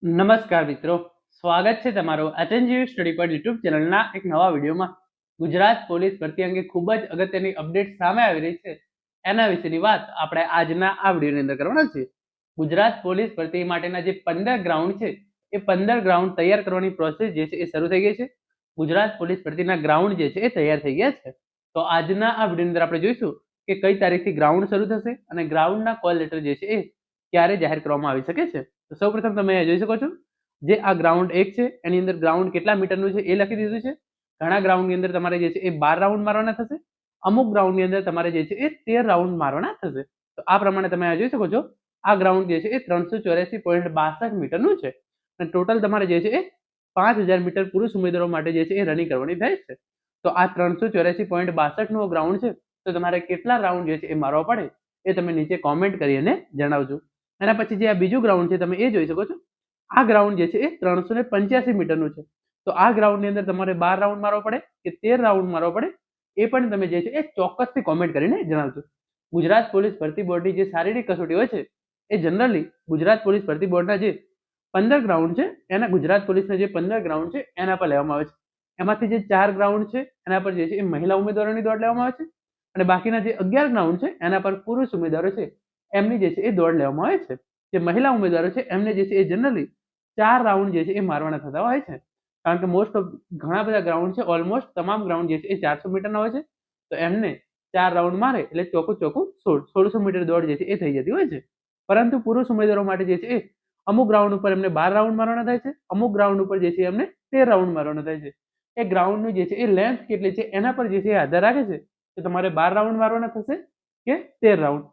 નમસ્કાર મિત્રો, સ્વાગત છે તમારું એચએનજીયુ સ્ટડી પોઈન્ટ યુટ્યુબ ચેનલના એક નવા વિડીયોમાં. ગુજરાત પોલીસ ભરતી અંગે ખૂબ જ અગત્યની અપડેટ સામે આવી રહી છે, એના વિશેની વાત આપણે આજના આ વિડીયોની અંદર કરવાના છે. ગુજરાત પોલીસ ભરતી માટેના જે 15 ગ્રાઉન્ડ છે એ 15 ગ્રાઉન્ડ તૈયાર કરવાની પ્રોસેસ જે છે એ શરૂ થઈ ગઈ છે. ગુજરાત પોલીસ ભરતીના ગ્રાઉન્ડ જે છે એ તૈયાર થઈ ગયા છે. તો આજના આ વિડીયોની અંદર આપણે જોઈશું કે કઈ તારીખથી ગ્રાઉન્ડ શરૂ થશે અને ગ્રાઉન્ડના કોલ લેટર જે છે એ ક્યારે જાહેર કરવામાં આવી શકે છે. તો સૌપ્રથમ તમે જોઈ શકો છો જે આ ગ્રાઉન્ડ 1 છે એની અંદર ગ્રાઉન્ડ કેટલા મીટરનું છે એ લખી દીધું છે. ઘણા ગ્રાઉન્ડની અંદર તમારે જે છે એ 12 રાઉન્ડ મારવાના થશે. અમુક ગ્રાઉન્ડની અંદર તમારે જે છે એ 13 રાઉન્ડ મારવાના થશે. તો આ પ્રમાણે તમે જોઈ શકો છો આ ગ્રાઉન્ડ જે છે એ 384.62 મીટરનું છે અને ટોટલ તમારે જે છે એ 5000 મીટર પુરુષ ઉમેદવારો માટે જે છે એ રનિંગ કરવાની થાય છે. તો આ 384.62 નો ગ્રાઉન્ડ છે તો તમારે કેટલા રાઉન્ડ જે છે એ મારવા પડે એ તમે નીચે કોમેન્ટ કરીને જણાવજો. એના પછી જે આ બીજું ગ્રાઉન્ડ છે તમે એ જોઈ શકો છો. આ ગ્રાઉન્ડ જે છે એ 385 મીટરનું છે. તો આ ગ્રાઉન્ડની અંદર તમારે 12 રાઉન્ડ મારવા પડે કે 13 રાઉન્ડ મારવા પડે એ પણ તમે જે છે એ ચોક્કસથી કોમેન્ટ કરીને જણાવજો. ગુજરાત પોલીસ ભરતી બોર્ડની જે શારીરિક કસોટી હોય છે એ જનરલી ગુજરાત પોલીસ ભરતી બોર્ડના જે 15 ગ્રાઉન્ડ છે એના ગુજરાત પોલીસના જે 15 ગ્રાઉન્ડ છે એના પર લેવામાં આવે છે. એમાંથી જે 4 ગ્રાઉન્ડ છે એના પર જે છે એ મહિલા ઉમેદવારોની દોડ લેવામાં આવે છે અને બાકીના જે 11 ગ્રાઉન્ડ છે એના પર પુરુષ ઉમેદવારો છે એમની જે છે એ દોડ લેવામાં આવે છે. જે મહિલા ઉમેદવારો છે એમને જે છે એ જનરલી 4 રાઉન્ડ જે છે એ મારવાના થતા હોય છે. કારણ કે મોસ્ટ ઓફ ઘણા બધા ગ્રાઉન્ડ છે, ઓલમોસ્ટ તમામ ગ્રાઉન્ડ જે છે એ 400 મીટરના હોય છે. તો એમને 4 રાઉન્ડ મારે એટલે ચોખ્ખું 1600 મીટર દોડ જે છે એ થઈ જતી હોય છે. પરંતુ પુરુષ ઉમેદવારો માટે જે છે એ અમુક ગ્રાઉન્ડ ઉપર એમને 12 રાઉન્ડ મારવાના થાય છે, અમુક ગ્રાઉન્ડ ઉપર જે છે એમને 13 રાઉન્ડ મારવાના થાય છે. એ ગ્રાઉન્ડનું જે છે એ લેન્થ કેટલી છે એના પર જે છે એ આધાર રાખે છે કે તમારે 12 રાઉન્ડ મારવાના થશે કે 13 રાઉન્ડ.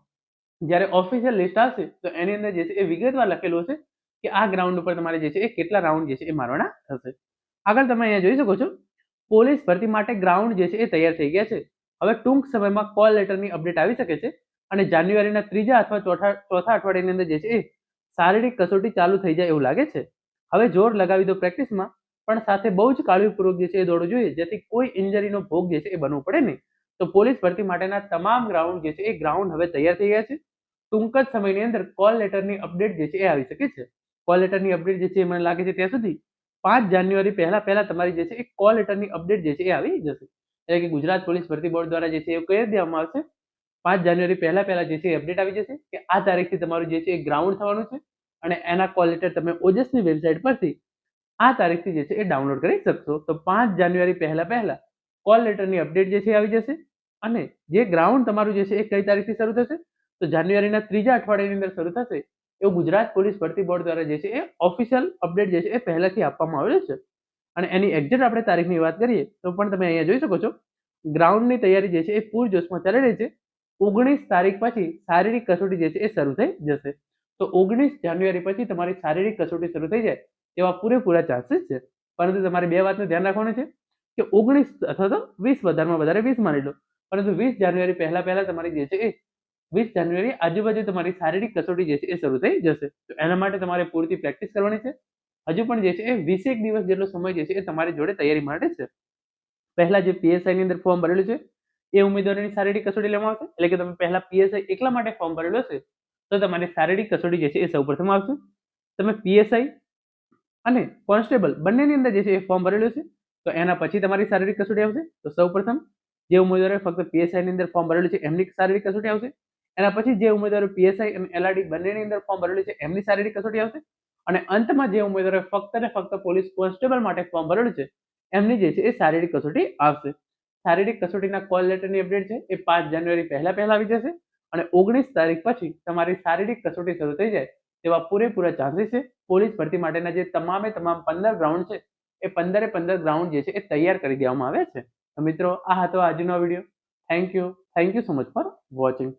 જ્યારે ઓફિશિયલ લિસ્ટ આવશે તો એની અંદર જે છે એ વિગતવાર લખેલું હશે કે આ ગ્રાઉન્ડ ઉપર તમારે જે છે એ કેટલા રાઉન્ડ જે છે એ મારવાના થશે. આગળ તમે અહીંયા જોઈ શકો છો પોલીસ ભરતી માટે ગ્રાઉન્ડ જે છે એ તૈયાર થઈ ગયા છે. હવે ટૂંક સમયમાં કોલ લેટરની અપડેટ આવી શકે છે અને જાન્યુઆરીના 3જા અથવા ચોથા અઠવાડિયાની અંદર જે છે એ શારીરિક કસોટી ચાલુ થઈ જાય એવું લાગે છે. હવે જોર લગાવી દો પ્રેક્ટિસમાં, પણ સાથે બહુ જ કાળજીપૂર્વક જે છે એ દોડવું જોઈએ જેથી કોઈ ઇન્જરીનો ભોગ જે છે એ બનવો પડે નહીં. તો પોલીસ ભરતી માટેના તમામ ગ્રાઉન્ડ જે છે એ ગ્રાઉન્ડ હવે તૈયાર થઈ ગયા છે. ટૂંક જ સમયની અંદર કોલ લેટરની અપડેટ જે છે એ આવી શકે છે. કોલ લેટરની અપડેટ જે છે મને લાગે છે ત્યાં સુધી 5 જાન્યુઆરી પહેલા તમારી જે છે એ કોલ લેટરની અપડેટ જે છે એ આવી જશે. એટલે કે ગુજરાત પોલીસ ભરતી બોર્ડ દ્વારા જે છે એ કહી દેવામાં આવશે 5 જાન્યુઆરી પહેલા જે છે અપડેટ આવી જશે કે આ તારીખથી તમારું જે છે એ ગ્રાઉન્ડ થવાનું છે અને એના કોલ લેટર તમે ઓજસની વેબસાઇટ પરથી આ તારીખથી જે છે એ ડાઉનલોડ કરી શકશો. તો 5 જાન્યુઆરી પહેલા કોલ લેટરની અપડેટ જે છે આવી જશે અને જે ગ્રાઉન્ડ તમારું જે છે એ કઈ તારીખથી શરૂ થશે તો જાન્યુઆરીના 3જા અઠવાડિયાની અંદર શરૂ થશે એવું ગુજરાત પોલીસ ભરતી બોર્ડ દ્વારા જે છે એ ઓફિશિયલ અપડેટ જે છે એ પહેલાથી આપવામાં આવેલું છે. અને એની એક્ઝેક્ટ આપણે તારીખની વાત કરીએ તો પણ તમે અહીંયા જોઈ શકો છો ગ્રાઉન્ડની તૈયારી જે છે એ પૂરજોશમાં ચાલી રહી છે. 19 તારીખ પછી શારીરિક કસોટી જે છે એ શરૂ થઈ જશે. તો 19 જાન્યુઆરી પછી તમારી શારીરિક કસોટી શરૂ થઈ જાય તેવા પૂરેપૂરા ચાન્સીસ છે. પરંતુ તમારે બે વાતનું ધ્યાન રાખવાનું છે કે 19 અથવા તો 20 વધારેમાં વધારે 20 માની લો, પરંતુ 20 જાન્યુઆરી પહેલા તમારી જે છે એ 20 જાન્યુઆરી આજુબાજુ તમારી શારીરિક કસોટી જે છે એ શરૂ થઈ જશે. તો એના માટે તમારે પૂરતી પ્રેક્ટિસ કરવાની છે. હજુ પણ જે છે એ 20 દિવસ જેટલો સમય જે છે એ તમારી જોડે તૈયારી માટે છે. પહેલા જે પીએસઆઈ ની અંદર ફોર્મ ભરેલું છે એ ઉમેદવારોની શારીરિક કસોટી લેવામાં આવશે. એટલે કે તમે પહેલા પીએસઆઈ એકલા માટે ફોર્મ ભરેલું હશે તો તમારી શારીરિક કસોટી જે છે એ સૌપ્રથમ આવશે. તમે પીએસઆઈ અને કોન્સ્ટેબલ બંનેની અંદર જે છે એ ફોર્મ ભરેલું છે તો એના પછી તમારી શારીરિક કસોટી આવશે. તો સૌપ્રથમ જે ઉમેદવારોએ ફક્ત પીએસઆઈ ની અંદર ફોર્મ ભરેલું છે એમની શારીરિક કસોટી આવશે. એના પછી જે ઉમેદવારો પીએસઆઈ અને એલઆરડી બંનેની અંદર ફોર્મ ભરેલું છે એમની શારીરિક કસોટી આવશે. અને અંતમાં જે ઉમેદવારોએ ફક્ત ને ફક્ત પોલીસ કોન્સ્ટેબલ માટે ફોર્મ ભરેલું છે એમની જે છે એ શારીરિક કસોટી આવશે. શારીરિક કસોટીના કોલ લેટરની અપડેટ છે એ 5 જાન્યુઆરી પહેલા આવી જશે અને 19 તારીખ પછી તમારી શારીરિક કસોટી શરૂ થઈ જાય તેવા પૂરેપૂરા ચાન્સીસ છે. પોલીસ ભરતી માટેના જે તમામ 15 ગ્રાઉન્ડ છે એ 15 ગ્રાઉન્ડ જે છે એ તૈયાર કરી દેવામાં આવે છે. તો મિત્રો આ હતો આજનો video. Thank you so much for watching.